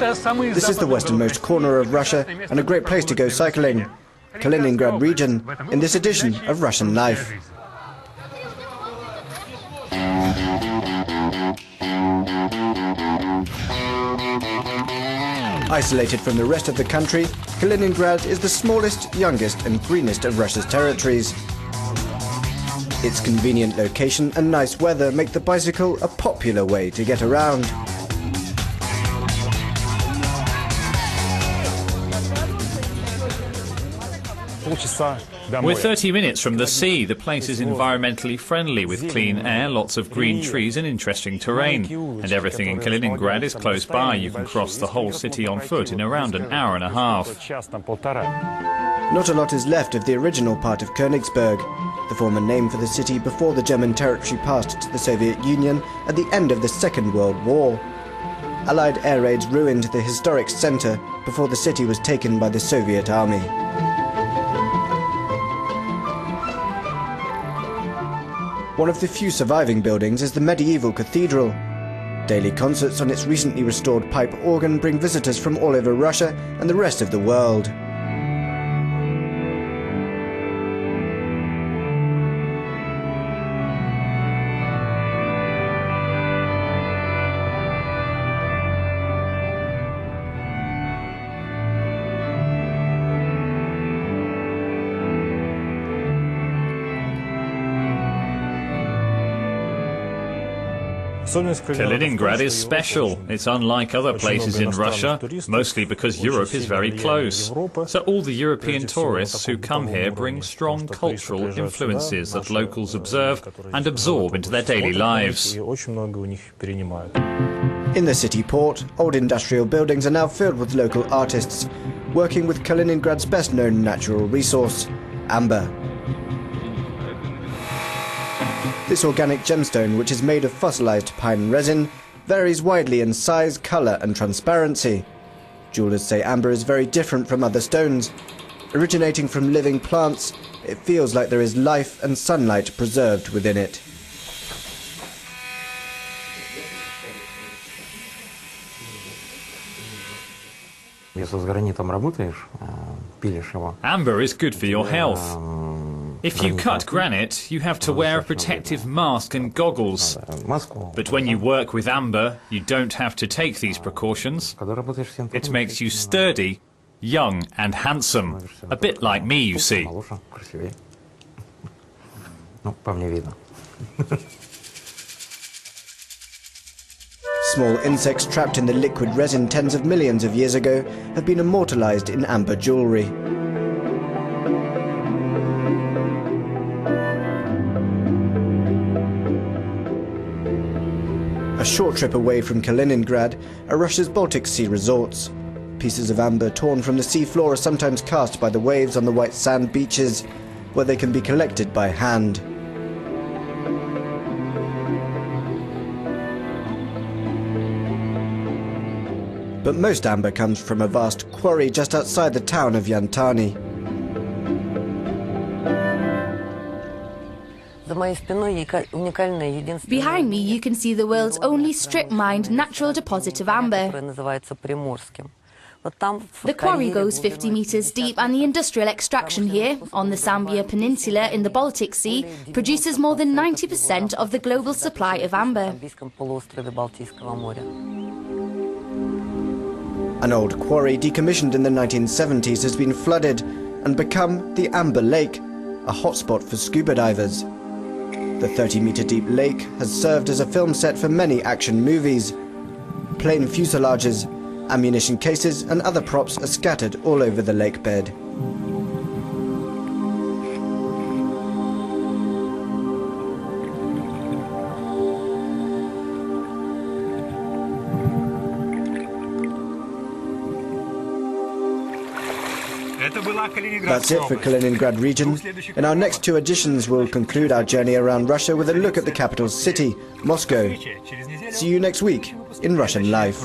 This is the westernmost corner of Russia and a great place to go cycling. Kaliningrad region, in this edition of Russian Life. Isolated from the rest of the country, Kaliningrad is the smallest, youngest and greenest of Russia's territories. Its convenient location and nice weather make the bicycle a popular way to get around. We're 30 minutes from the sea. The place is environmentally friendly with clean air, lots of green trees and interesting terrain. And everything in Kaliningrad is close by. You can cross the whole city on foot in around an hour and a half. Not a lot is left of the original part of Königsberg, the former name for the city before the German territory passed to the Soviet Union at the end of the Second World War. Allied air raids ruined the historic centre before the city was taken by the Soviet army. One of the few surviving buildings is the medieval cathedral. Daily concerts on its recently restored pipe organ bring visitors from all over Russia and the rest of the world. Kaliningrad is special. It's unlike other places in Russia, mostly because Europe is very close. So all the European tourists who come here bring strong cultural influences that locals observe and absorb into their daily lives. In the city port, old industrial buildings are now filled with local artists, working with Kaliningrad's best-known natural resource, amber. This organic gemstone, which is made of fossilized pine resin, varies widely in size, color and transparency. Jewelers say amber is very different from other stones. Originating from living plants, it feels like there is life and sunlight preserved within it. Amber is good for your health. If you cut granite, you have to wear a protective mask and goggles. But when you work with amber, you don't have to take these precautions. It makes you sturdy, young and handsome. A bit like me, you see. Small insects trapped in the liquid resin tens of millions of years ago have been immortalized in amber jewelry. A short trip away from Kaliningrad are Russia's Baltic Sea resorts. Pieces of amber torn from the sea floor are sometimes cast by the waves on the white sand beaches, where they can be collected by hand. But most amber comes from a vast quarry just outside the town of Yantani. Behind me you can see the world's only strip-mined natural deposit of amber. The quarry goes 50 meters deep and the industrial extraction here, on the Sambia Peninsula in the Baltic Sea, produces more than 90% of the global supply of amber. An old quarry decommissioned in the 1970s has been flooded and become the Amber Lake, a hotspot for scuba divers. The 30-meter deep lake has served as a film set for many action movies. Plane fuselages, ammunition cases and other props are scattered all over the lake bed. That's it for Kaliningrad region. In our next two editions we'll conclude our journey around Russia with a look at the capital city, Moscow. See you next week in Russian Life.